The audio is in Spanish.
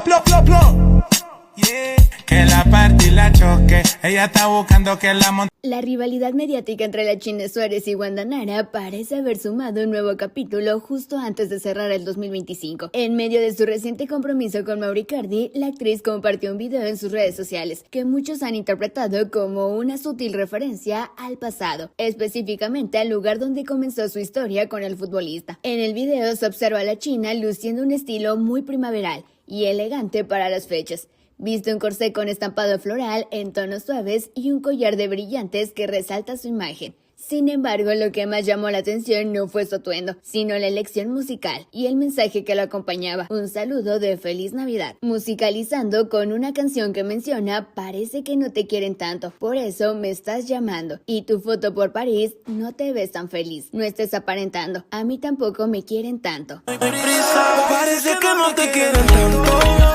Plop, plop, plop. Yeah. Que la parte y la choque, ella está buscando que la monte. La rivalidad mediática entre la China Suárez y Wanda Nara parece haber sumado un nuevo capítulo justo antes de cerrar el 2025. En medio de su reciente compromiso con Mauro Icardi, la actriz compartió un video en sus redes sociales que muchos han interpretado como una sutil referencia al pasado, específicamente al lugar donde comenzó su historia con el futbolista. En el video se observa a la china luciendo un estilo muy primaveral y elegante para las fechas. Viste un corsé con estampado floral en tonos suaves y un collar de brillantes que resalta su imagen. Sin embargo, lo que más llamó la atención no fue su atuendo, sino la elección musical y el mensaje que lo acompañaba, un saludo de Feliz Navidad, musicalizando con una canción que menciona "Parece que no te quieren tanto, por eso me estás llamando, y tu foto por París no te ves tan feliz, no estés aparentando, a mí tampoco me quieren tanto". Parece que no te quieren tanto.